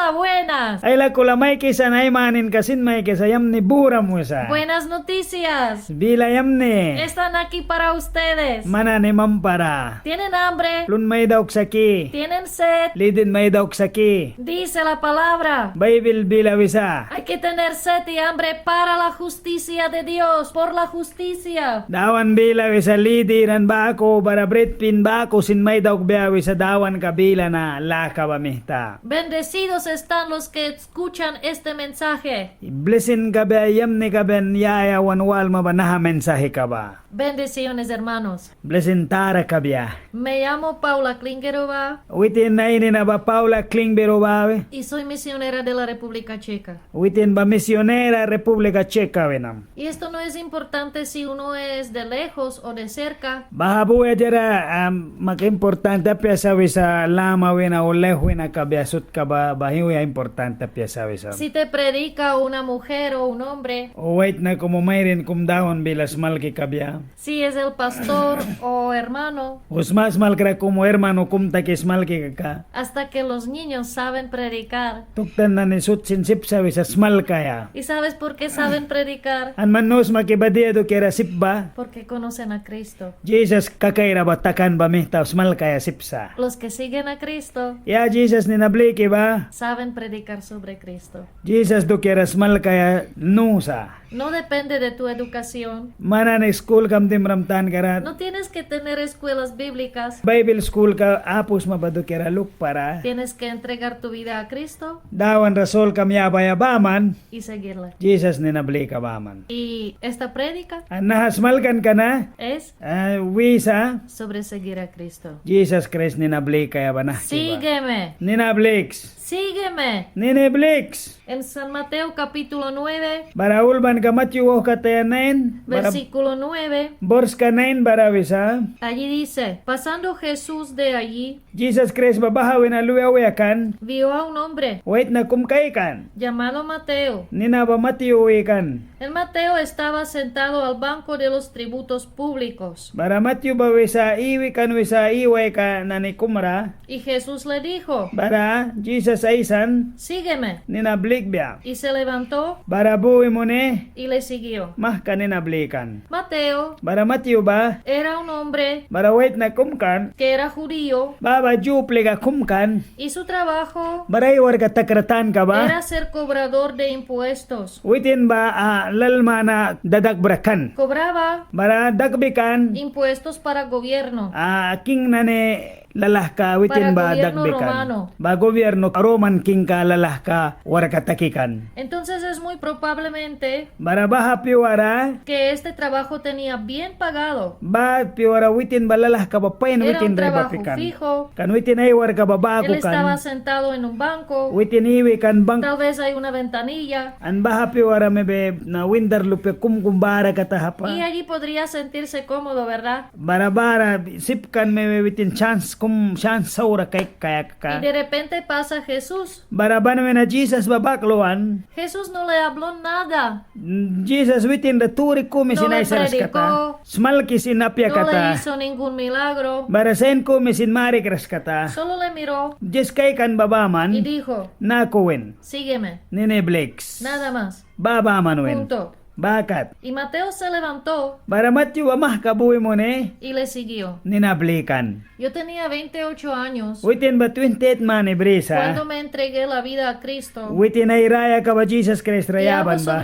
Hola, buenas. Ay la kulamay kisa na imanin kasin may kisa yam ni bura mo sa. Buenas noticias. Bila yam ni. Están aquí para ustedes. Mana ni mampara. ¿Tienen hambre? Lun may daw saki. ¿Tienen sed? Lidin may daw saki. Dice la palabra. Bible bila wisa. Hay que tener sed y hambre para la justicia de Dios, por la justicia. Dawan bila wisa lidiran ba ako para bretpin ba ako sin may daw biyawi sa dawan kabila na laka ba mihta. Bendecidos están los que escuchan este mensaje. Blessin ka ba yam ni ka ben yaya wanwal mabanaha mensahe ka ba. Bendiciones, hermanos. Blessin tara ka biya. Me llamo Paula Klingerova Witin na ini na ba Paula Klingbero ba we? y soy misionera de la República Checa. Witin ba misionera República Checa wenam. Y esto no es importante si uno es de lejos o de cerca. Bahabuya jara maka-importante piasa sa lama wena o lehwena kabiasot ka ba bahiwa importante piasa sa. Si te predica una mujer o un hombre, O wait na como mayrin kumdahon bilas malki kabya. si es el pastor o hermano, Usmas malkra como hermano kumtakis malki ka. hasta que los niños saben predicar. Tuktan na ni sutsin sipsawi sa smal kaya. ¿Y sabes por qué saben predicar? An manos makibadia do kira sipba. Porque conocen a Cristo. Jesus kakaira batakan ba mihta smal kaya sipsa. Los que siguen a Cristo Ya Jesus ni nabliki ba? saben predicar sobre Cristo. Jesus do kira smal kaya nusa. No depende de tu educación. Mana na school kam timramtan karat. No tienes que tener escuelas bíblicas. Bible school ka apos mabado kira look para. Tienes que entregar tu vida a Cristo Dawan rasol kam yabayabaman. y seguirle. Jesus ni nablika baman. Y esta prédica An nahasmalkan ka na. es Wisa. sobre seguir a Cristo. Jesus Christ ni nablika yabanah. Sígueme, Ni nabliks. sígueme. Ni nabliks. En San Mateo capítulo 9, Baraulban ka Matthew katayanen. versículo 9, Bors ka 9 barawisa. allí dice, pasando Jesús de allí, Jesus Christ babahawin na luyawayakan. vio a un hombre Wait na kumkaikan. llamado Mateo. Ni na ba Matthew ikan. El Mateo estaba sentado al banco de los tributos públicos. Bara Matthew ba wisa iwi kan wisa iway ka na ni kumra. Y Jesús le dijo, Bara Jesus aisan. sígueme. Ni nablik biya. Y se levantó Bara buwi mo ni. y le siguió. Mah ka ni nablikan. Mateo Bara Matthew ba. era un hombre Bara wait na kumkan. que era judío Baba juple ka kumkan. y su trabajo Bara iwar ka takratan ka ba. era ser cobrador de impuestos. Witin ba lalma na dadagbrakan. Cobraba Bara dagbikan. impuestos para gobierno. King na ni lalah ka witin Para ba gobierno dagbikan. romano. Ba gobyerno Roman king ka lalah ka warakatakikan. Entonces es muy probablemente Bara baha piwara. que este trabajo tenía bien pagado. Ba piwara witin ba lalah ka ba pain Era witin un dre trabajo bapikan. fijo. Kan witin ay war ka ba bago Él estaba kan. sentado en un banco. Witin iwi kan bang. Tal vez hay una ventanilla. An baha piwara mebe na winder lupe kumkumbara katahapa. Y allí podría sentirse cómodo, ¿verdad? Bara sipkan mebe witin chance chance saura kay kayak Y ka. de repente pasa Jesús. Bara na Jesus babakloan. Jesús no le habló nada. Jesus witin da turi ko No le misinay saras predicó. kata. Smalki sinapya No le kata. hizo ningún milagro. Bara sen ko misin mari kras kata. Solo le miró Just kay kan y babaman. dijo, Nakuwen. sígueme. Nene Blakes. Nada más. Babaman wen. Punto. Bakat. Y Mateo se levantó Bara Matthew amah kabuhi mo ne. y le siguió. Ninablikan. Yo tenía 28 años Witin ba 28 man Brisa. cuando me entregué la vida a Cristo. Witin ay raya ka ba Jesus Christ Y algo rayaban ba?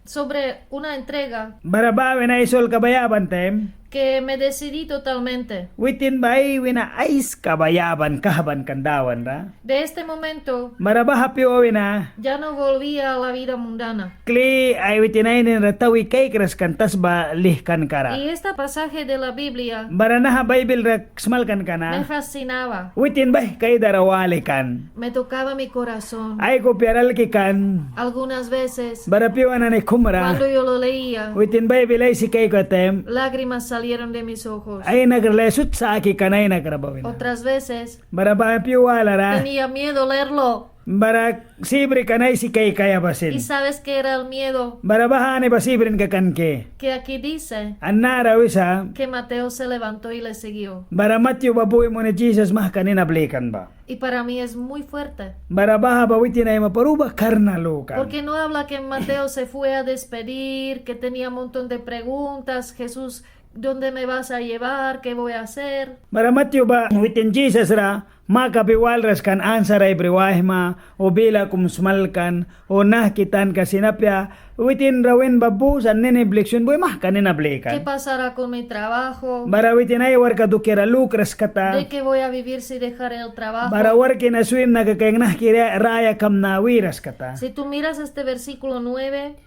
sobre una entrega Bara bawen ay sol kabayaban tem. que me decidí totalmente. Witin ba ay wina ais kabayaban kahaban kandawan ra. De este momento Bara ba happy o wina. ya no volvía a la vida mundana. Kli ay witin ay nin ratawi kay kras kantas ba lihkan kara. Y este pasaje de la Biblia Bara naha Bible ra smalkan me kana. fascinaba. Witin ba kay darawali kan. Me tocaba mi corazón. Ay ko piaral ki kan. Algunas veces, Bara piwana ni kumra. cuando yo lo leía, Witin Bible ay si kay ko tem. lágrimas salieron de mis ojos. Ay nagralesut sa aki kanay nagrabawin. Otras veces Bara ba piwala ra. tenía miedo leerlo. Bara sibre kanay si kay kaya ¿Y basin. sabes qué era el miedo? Bara bahane ba sibrin ka kanke. Que aquí dice Annara wisa. que Mateo se levantó y le siguió. Bara matyo babuy mo ni Jesus mah kanina blikan ba. Y para mí es muy fuerte. Bara baha ba witin ay maparuba karna lukan. Porque no habla que Mateo se fue a despedir, que tenía un montón de preguntas. Jesús, ¿dónde me vas a llevar? ¿Qué voy a hacer? Bara matyo ba witin Jesus ra makapiwal ras kan answer ay briwahma o bila kum smalkan o nahkitan ka sinapya witin rawin babu san nene bliksyon boy mah kanina ¿Qué blikan. pasará con mi trabajo? Bara witin ay war ka dukera lukras kata. ¿De qué voy a vivir si dejaré el trabajo? Bara war kina swim na kakayang nahkira raya kam na wiras kata. Si tú miras este versículo 9,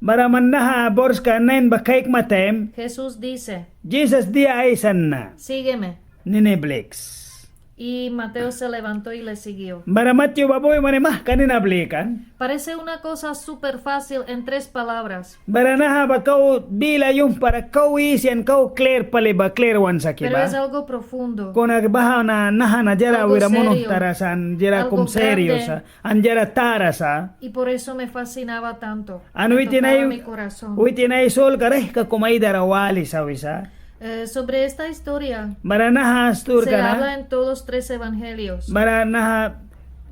Bara man naha bors ka nain bakaik matem. Jesús dice, Jesus dia ay san na. sígueme. Nene blix. Y Mateo se levantó y le siguió. Bara matyo baboy man mah kanina blikan. Parece una cosa súper fácil en 3 palabras, Bara naha ba kau bila yung para kau isian kau clear pali ba clear wan sa pero es kiba. algo profundo. Kung nagbaha na naha na jara Algo wira monong serio. tarasan jara Algo kum serio grande. sa an jara tarasa. Y por eso me fascinaba tanto. Ano Me itinay tocaba mi corazón. itinay sol kareh ka kumay darawali sa wisa. Sobre esta historia Bara naha astur se ka na. habla en todos 3 evangelios. Bara naha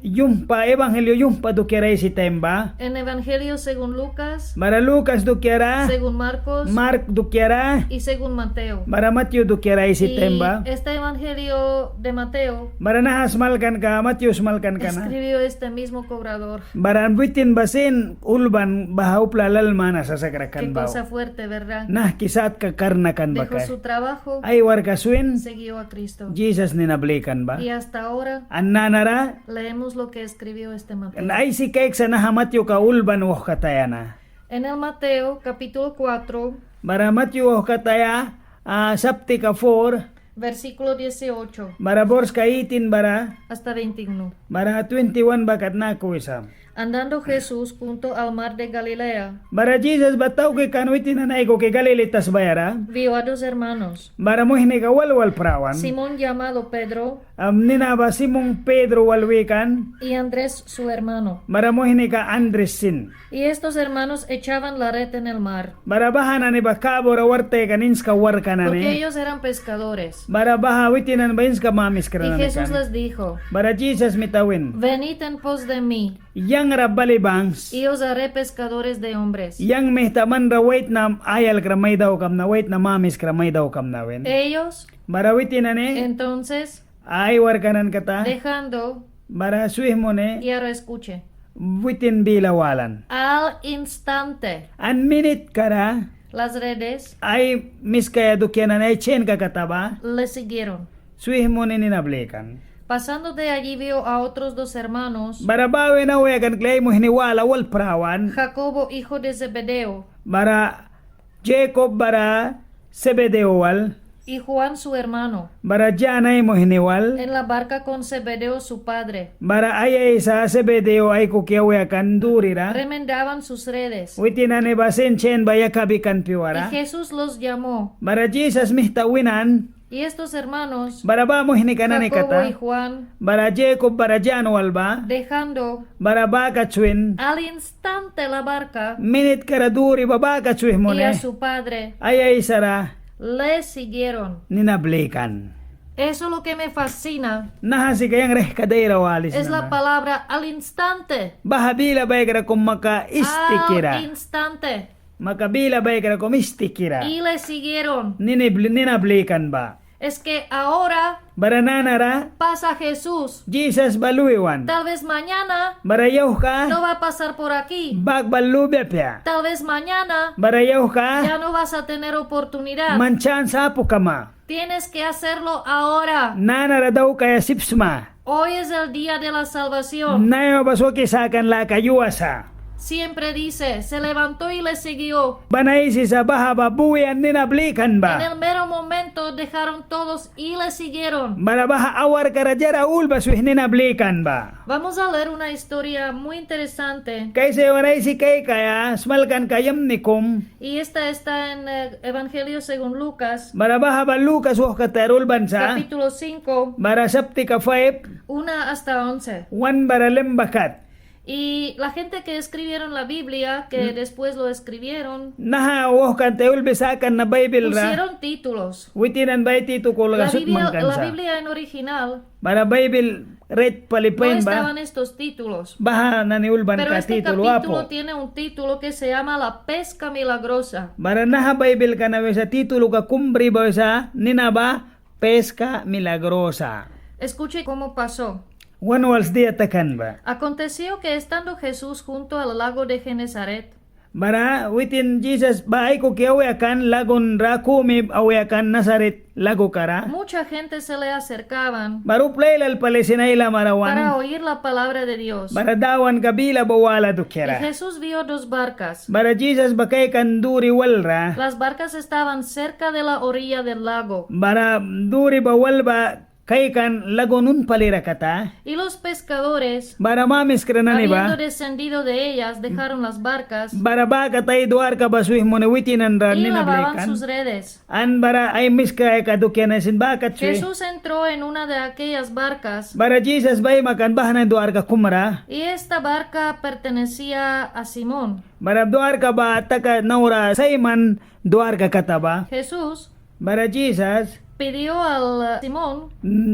yung pa evangelyo yung pa dukera si temba. En Evangelio según Lucas, Bara Lucas dukera. según Marcos Mark dukera. y según Mateo. Bara Matthew dukera si Y temba. este Evangelio de Mateo Bara naha smalkan ka Matthew smalkan ka na. escribió este mismo cobrador. Baran bitin basin ulban bahau plalal mana sa Qué sakrakan bau. cosa fuerte, ¿verdad? Nah kisat ka karnakan Dejó bakay. su trabajo, Ay war kaswin siguió a Cristo. Jesus ninablikan ba? Y hasta ahora Annanara leemos lo que escribió este Mateo. ay si kaik sa nahamatyo ka ulban wah katayana. En el Mateo capítulo 4, Bara matyo wah kataya sapti ka 4 versículo 18 bara bors ka 18 bara hasta 21. bara 21 bakat na ko isa. Andando Jesús junto al mar de Galilea, Bara Jesus bataw kay kanwitin na ko kay galilitas bayara. vio a 2 hermanos, Bara mo hini ka walwal prawan. Simón llamado Pedro Nina ba Simong Pedro walwikan. y Andrés su hermano. Bara mo hini ka Andres sin. Y estos hermanos echaban la red en el mar, Bara baha na ni bakabo rawarte kanins ka war porque kanani. ellos eran pescadores. Bara baha witinan bains ka mamis Y kranan Jesús kan. les dijo, Bara Jesus mitawin. venid en pos de mí, Yang rabalibangs. y os haré pescadores de hombres. Yang mehtaman rawait na ayal kramay daw kam na wait na mamis kramay daw kam na wen. Ellos, Bara witinan entonces, ay war kanan kata. dejando, Bara suih mo y ahora escuche, witin bilawalan. al instante, An minute kara las redes ay mis kaya dukyanan ay chen kakataba. le siguieron. Suih mo ni ninablekan. Pasando de allí vio a otros 2 hermanos, Bara bawe na wekan klay mo hiniwala wal prawan. Jacobo, hijo de Zebedeo, Bara Jacob bara Zebedeo wal. y Juan su hermano, Bara Janay mo hiniwal. en la barca con Zebedeo su padre. Bara ay sa Zebedeo ay kukiawekan durira. Remendaban sus redes. Witinane basen chen baya kabikan Y piwara. Jesús los llamó. Bara Jesus mihtawinan. Y estos hermanos, Bara ba mo hinikanan ni Jacobo y kata. Juan, Bara Jacob bara Jan wal ba. dejando Bara baka chwin. al instante la barca Minute kara duri babaka chwih mo y a ne. su padre, Ay sara le siguieron. ninablekan. Eso lo que me fascina Nahasi kayang rehkadera walis es la na. palabra al instante. Bahabila bay kara kung maka Al istikira. instante. Makabila bay kara kung istikira. Y le siguieron. Ninablekan ba? Es que ahora Barananara, pasa Jesús. Jesus baluiwan. Tal vez mañana Barayaw ka, no va a pasar por aquí. bagbalubya pya. Tal vez mañana Barayaw ka, ya no vas a tener oportunidad. manchan sapo kama. Tienes que hacerlo ahora. Nanara daw kaya sipsma. Hoy es el día de la salvación. Nayo baswaki sakan la kayuasa. siempre dice, se levantó y le siguió. Banay si sa baha babuyan ninablikan En ba. el mero momento dejaron todos y le siguieron. Bara baha awar karajara ulba suih ninablikan ba. Vamos a leer una historia muy interesante. Kaysa wanay si kay kaya smalkan kayam nikum. Y esta está en Evangelio según Lucas, Bara baha ba Lucas wah katarul bansa. capítulo 5, Bara sapti ka 5. 1 hasta 11. Wan bara lembakat. Y la gente que escribieron la Biblia, que después lo escribieron, Naha wah kanteul bisakan na Bible ra. pusieron títulos. Witinan ba iti tukul La gasut Biblia, la mangkansa. Biblia en original Bara Bible red no palipain ba. estaban estos títulos. Baha naniulban Pero ka este titulo capítulo apo. tiene un título que se llama La pesca milagrosa. Bara naha Bible ka na sa titulo ka kumbri ba sa ninaba pesca milagrosa. Escuche cómo pasó. Wan wals dia takan ba. Aconteció que estando Jesús junto al lago de Genezaret, Bara within Jesus ba ay ko kiawe akan lagon ra kumi awe akan Nazaret lago kara. mucha gente se le acercaban Baru playlal palesinay la para marawan. oír la palabra de Dios. Bara dawan kabila bawala Y dukyara. Jesús vio dos barcas. Bara Jesus bakay kan duri walra. Las barcas estaban cerca de la orilla del lago. Bara duri bawal ba kay kan lagonun palira kata. Y los pescadores, Bara mamis kranani habiendo ba. descendido de ellas, dejaron las barcas Bara ba katay duar ka basuih mo na witinan ra y lavaban ninablekan. sus redes. An bara ay miska ka dukyan sin bakat suih. Jesús entró en una de aquellas barcas Bara Jesus bay makan bahanan duar ka kumara. y esta barca pertenecía a Simón. Bara duar ka ba taka naura Simon duar ka kataba. Jesús Bara Jesus pidió al Simón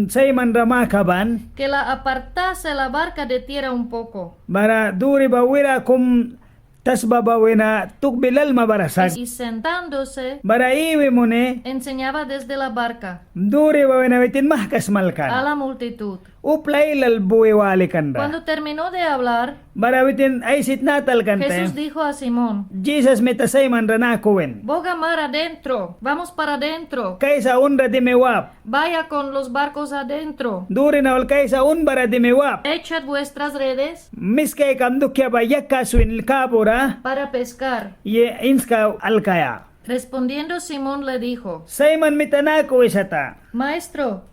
Simon ramakaban. que la apartase la barca de tierra un poco. Bara duri ba wira kum tasba ba wina tukbilal mabarasag. Y sentándose, Bara iwi mo ne enseñaba desde la barca duri ba wina witin mahkas a malkan. la multitud. Uplay lal buwi walikan ba. Cuando terminó de hablar, Bara witin ay sit natal Jesús kante. dijo a Simón, Jesus meta Simon ranakuwen. boga mar adentro, vamos para adentro, Kaysa unra dimewap. vaya con los barcos adentro, Duri na wal kaysa unbara dimewap. echad vuestras redes Miskay kam dukya ba yakaswin kabura. para pescar. Ye inska alkaya. Respondiendo Simón le dijo, Simon mitanako isata. Maestro,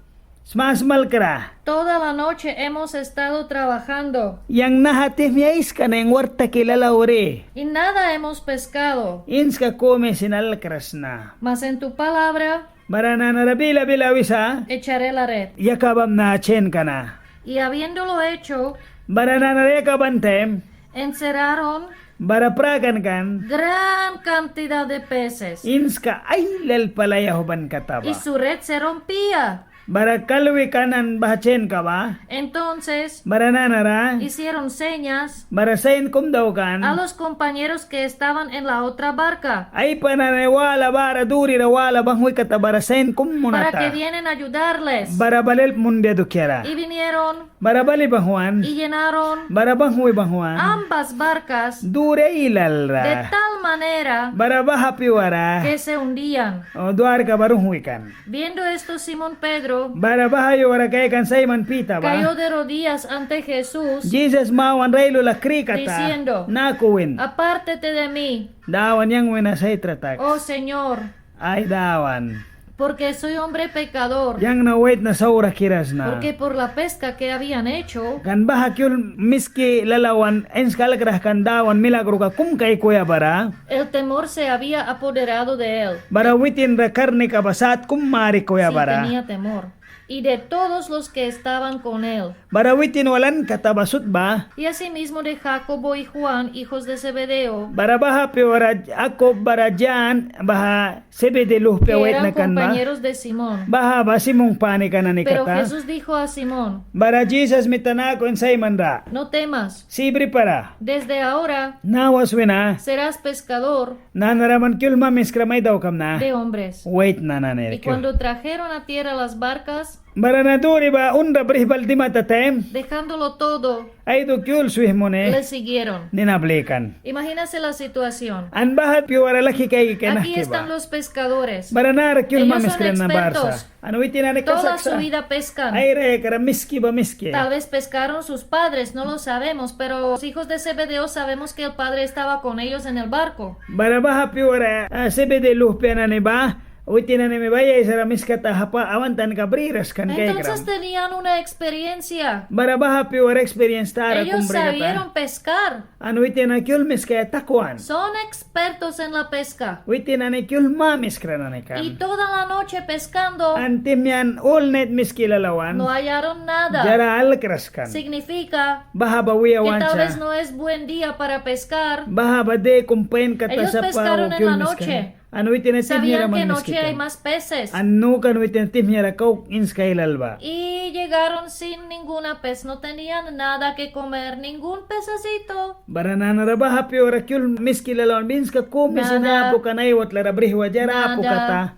Smasmal kara. toda la noche hemos estado trabajando Yang nahatif niya iska na yung warta kilala uri. y nada hemos pescado, Inska kome sinalkras na. mas en tu palabra Barana narabila bila wisa. echaré la red. Yakabam na chen ka na. Y habiéndolo hecho, Barana narekabantem. encerraron Baraprakan kan. gran cantidad de peces Inska ay lal palayahuban kataba. y su red se rompía. Barakalwi kanan bahachen ka ba? Entonces Barana nara. hicieron señas Barasain kum daw a kan. los compañeros que estaban en la otra barca Ay pananewala bara duri rawala banghoy katabarasain kum para munata. que vienen a ayudarles. Barabalel mun biadu kiara. Y vinieron Barabali banghuan. y llenaron Barabanghoy banghuan. ambas barcas Dure de ilalra. tal manera Barabaha piwara. que se hundían. O duar ka barunghoy kan. Viendo esto, Simón Pedro Barabaha yo wara kay kan Simon Pita cayó ba? de rodillas ante Jesús, Jesus mawan raylo la krikata. Diciendo, Nakuwin. apártate de mí, Dawan yang wina sa itratak. oh Señor, Ay dawan. porque soy hombre pecador. Yang na wait na saura kiras na. Porque por la pesca que habían hecho, Kan baha kyul miski lalawan ens kalakrah kan dawan milagro ka kum kay kuya bara. el temor se había apoderado de él. Bara witin ra karni ka basat kum mari kuya Sí, bara. tenía temor. Y de todos los que estaban con él. Bara witin walan katabasut ba? Y asimismo de Jacobo y Juan, hijos de Zebedeo, Bara baha piwara ako bara jan baha sebede luh que pewet na eran kan ba? compañeros de Simón. Baha ba simong pani ka na ni Pero kata? Jesús dijo a Simón, Bara Jesus mitanako en Simon ra. no temas, Sibri para. desde ahora Nawas wina. serás pescador Nanaraman kyul mamis kramay daw kam na. de hombres. Wait na Y nanere kyul. cuando trajeron a tierra las barcas, Baranaduri ba unda brihbal di matatem. dejándolo todo, Ay do kyul suih mo le ne. siguieron. Ninablekan. Imagínense la situación. An bahat piwara laki kay Aquí están kenahkiba. los pescadores. Baranar kyul Ellos son mamiskren na expertos. barsa. Ano itinane Toda su kasaksa. vida pescan. Ay re kara miski ba miski. Tal vez pescaron sus padres, no lo sabemos, pero los hijos de Zebedeo sabemos que el padre estaba con ellos en el barco. Barabaha piwara sebede luhpena ne ba. Uitinane me baya isara miskata hapa awantan kabriras kan kay Entonces gram. tenían una experiencia. Barabaha piwara experience tara Ellos kumbrigata. sabieron pescar. Ano itinane kyul miskaya takwan. Son expertos en la pesca. Uitinane kyul mamiskranane kan. Y toda la noche pescando Antim yan all night miskilalawan. no hallaron nada. Jara alkraskan. Significa Baha bawiya que tal vez wancha. no es buen día para pescar. Baha bade kumpain kata Ellos sa pescaron en la noche. Ano itin timyara Sabían que man noche hay miskikan. más peces. Anu kan itin timyara kau inskailalba. Y llegaron sin ninguna pez, no tenían nada que comer, ningún pececito. Baranana rabaha piora kyul miskilalawan bins ka kumis Nada. inapo kanay watla rabrihwa jara po Nada. kata.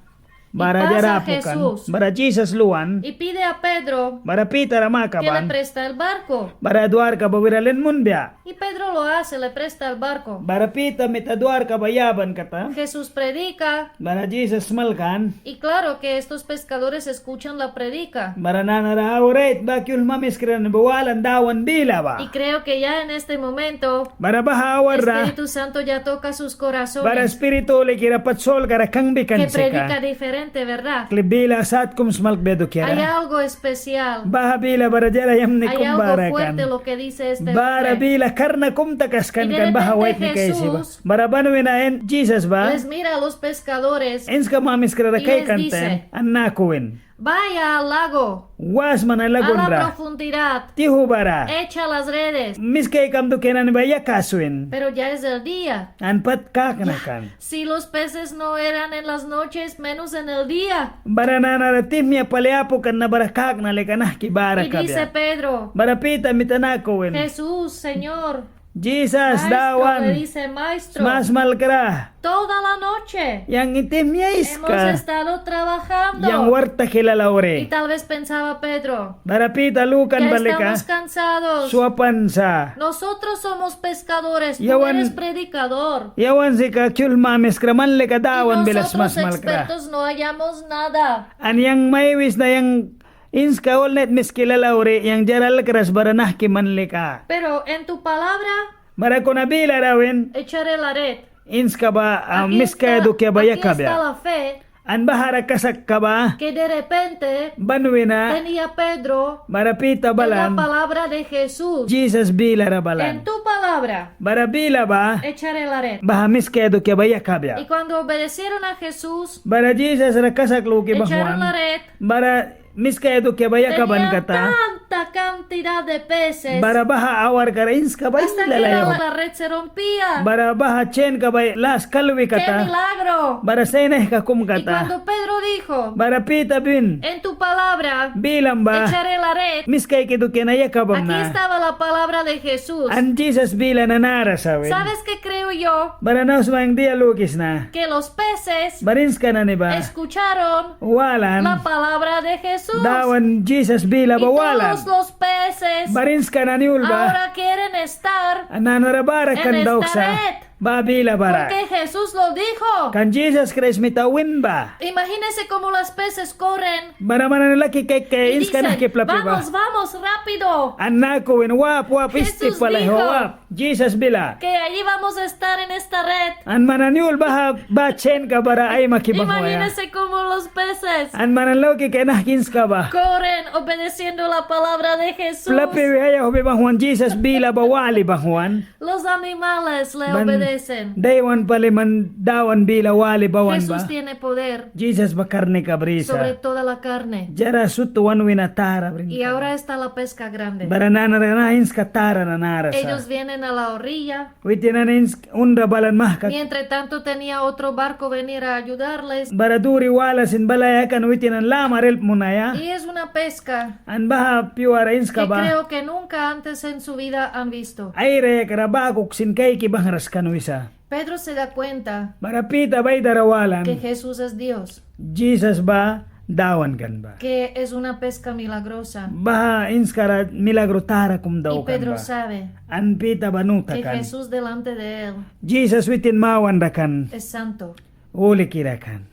Bara Y pasa jara po kan. Jesús. Bara Jesus luan. Y pide a Pedro Bara Peter que le makaban. presta el barco. Bara duar ka bawiralen munbya. Y Pedro lo hace, le presta el barco. Bara Peter mitaduar ka bayaban kata. Jesús predica. Bara Jesus malkan. Y claro que estos pescadores escuchan la predica. Baranana rahawarait ba kyul mamiskran bawalan dawan bila ba. Y creo que ya en este momento Bara el bahawar ra. Espíritu Santo ya toca sus Bara corazones. espiritu le kira patsol kara kang bikan Que predica sika. diferente, ¿verdad? Klibila sat kum smalk bedo Hay kira. algo especial. Baha bila bara jara yamni Hay kum algo fuerte barakan. lo que dice este Bara hombre. bila karna kum takaskan Y de kan baha repente wait ni kaisi ba. Jesús Bara banwina en Jesus ba. Les mira a los pescadores. Ens ka mamiskra Y kay les kanten. dice, Annakuin. Vaya al lago, Was a manalagon la ra. profundidad, Tihu bara. echa las redes. Miskay kam do kenan ba yakaswin. Pero ya es el día. Anpat kakanakan. Si los peces no eran en las noches, menos en el día. Baranana timya paleapo kan na barakak na lekanah ki bara Y dice kabya. Pedro, Barapita mitanakowin. Jesús, Señor, Jesus maestro, le dawan. dice maestro, Mas malkara. toda la noche Yang itimya hemos iska. estado trabajando. Yang warta Y kilalaure. tal vez pensaba Pedro, Barapita lukan ya balika. estamos cansados. Suapan sa. Nosotros somos pescadores, tú Yawan- eres predicador. Yawan si ka kyul mamis kraman leka Y dawan bilas mas nosotros malkara. expertos no hallamos nada. An yang maywis na yang inska olnet mis kilalaure. Yang jaral keras baranah ki manlika. Pero en tu palabra Bara ko nabila rawin. echaré la red. Inska ba Aquí miska está- edu kya aquí baya está kabya. la fe An bahara kasak ka ba. que de repente Banwina. tenía Pedro Barapita en la balan. palabra de Jesús. Jesus bila ra En balan. tu palabra Bara bila ba. echaré la red. Baha miska edu kya baya Y kabya. cuando obedecieron a Jesús, Bara Jesus ra kasak lu ki echaron la bahuan. red. Bara miska edu kya baya kaban Tenían kata. tanta cantidad de peces Bara baha awar kara inska ba hasta que lalayo. la red se rompía. Bara baha chen ka bay las kalwi ¡Qué kata. milagro! Bara seneh ka kum Y kata. cuando Pedro dijo, Bara pita bin. en tu palabra Bilang ba. echaré la red, Miska ikidu kya na yakabam aquí na. estaba la palabra de Jesús. An Jesus bila na narasawin. ¿Sabes qué creo yo? Bara naus mang dia lukis na. Que los peces Barins ka na ni ba? escucharon Walan. la palabra de Jesús. Dawan Jesus bila Y bawalan. todos los peces Barins ka na ni ulba. ahora quieren estar Ananarabara en kan esta daw sa. red. Babila bara. porque Jesús lo dijo. Kan Jesus Christ mitawin ba? Imagínense cómo los peces corren Bara mana nalaki kay y ins ka na dicen, kiplapi ba? vamos, vamos, rápido. Anako win wap Jesús isti pala dijo. wap. Jesus bila. Que allí vamos a estar en esta red. An mananiul ba chen ka bara ay makibahwaya. Imagínense cómo los peces An mananlauki kay nahkins ka ba? corren obedeciendo la palabra de Jesús. Plapi haya hobi bahwan Jesus bila bawali bahwan. Los animales le Man- obedecen. Daywan paliman dawan bila wali bawan ba? Jesús tiene poder Jesus ba karne sobre kabrisa. toda la carne. Jara sutuan winatara brin. Y ahora está la pesca grande. Baranana na ins katara na narasa. Ellos vienen a la orilla. Witinan ins undra balan mahka. Mientras tanto tenía otro barco venir a ayudarles. Baraduri wala sin balaya kan witinan lamar help munaya. Y es una pesca An baha piwara ins ka que ba? creo que nunca antes en su vida han visto. Aire karabakuk sin kay kibahras kanuisa. Pedro se da cuenta Marapita bay darawalan. que Jesús es Dios. Jesus ba dawan kan ba. que es una pesca milagrosa. Baha inskara milagro tara kum daw Y kan Pedro ba. sabe An pita banuta que kan. Jesús delante de él Jesus witin mawan da kan. es santo, Uli kira kan.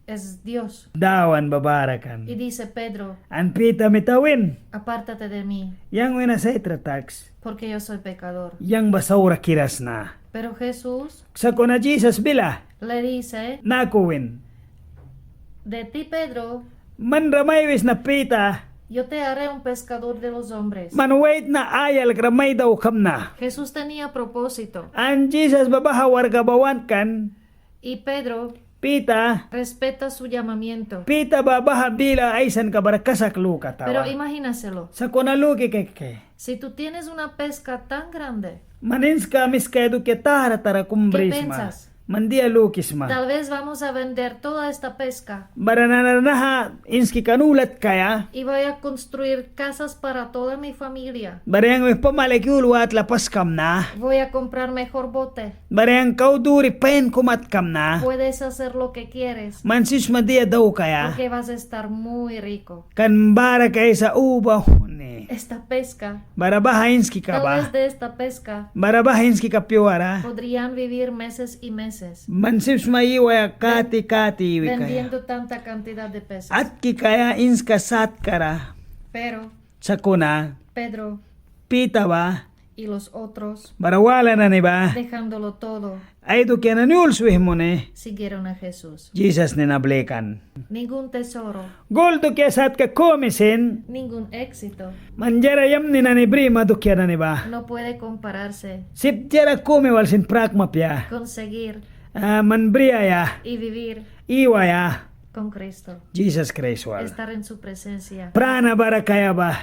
es Dios. Dawan babara kan. Y dice Pedro, An pita mitawin. apártate de mí, Yang wina sa itratax. porque yo soy pecador. Yang basaura kiras na. Pero Jesús Sa kuna Jesus bila. le dice, Nakuwin. de ti Pedro, Man ramaywis na pita. yo te haré un pescador de los hombres. Man wait na ayal gramay daw kam na. Jesús tenía propósito An Jesus babaha warga bawan kan. y Pedro Pita. respeta su llamamiento. Pita babaha bila aysan ka barakasak luka Pero tawa. imagínaselo, Sa kuna luki keke. si tú tienes una pesca tan grande, Manins ka miskado ke tara tara kumbris ma. piensas? Mandia lukis ma. tal vez vamos a vender toda esta pesca Barananaha inski kanulat kaya. y voy a construir casas para toda mi familia. Barang weh pamalekyul wat lapas kam na. Voy a comprar mejor bote. Barang kau duri pen kumat kam na. Puedes hacer lo que quieres Mansis madia daw kaya. porque vas a estar muy rico. Kan bara kay sa ubaw ni. Esta pesca, Barabaha inski ka tal ba? vez de esta pesca, Barabaha inski ka piwara. podrían vivir meses y meses Mansis maiwa kati wi kaya. vendiendo tanta cantidad de peces. At ki kaya inska sat kara. Pero Sa kuna. Pedro Pita ba? y los otros, Barawala na ni ba? dejándolo todo, Ay do kaya na niulswih mo ni. siguieron a Jesús. Jesus ni nablekan. Ningún tesoro, Gol do kaya sat ka komisin. ningún éxito Manjara yam ni na ni brima do kaya na ni ba? no puede compararse. Sip jara kumi wal sin prakma pya. Conseguir Man bria ya. y vivir Iwa ya. con Cristo, Jesus Christ wal. estar en su presencia, Prana bara kaya ba?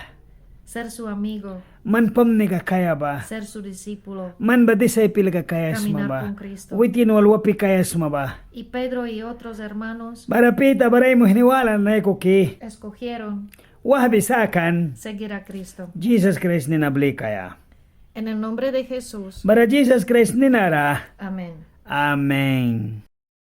ser su amigo, Man pamni ka kaya ba? ser su discípulo. Man ba disciple ka kaya sma Caminar ba? con Cristo. Witin wal wapi kaya sma ba? Y Pedro y otros hermanos Bara pita baray mo hiniwala na ko ki. escogieron Wah bisakan. seguir a Cristo. Jesus Christ ni nabli kaya. En el nombre de Jesús. Bara Jesus Christ ni nara. Amén. Amen.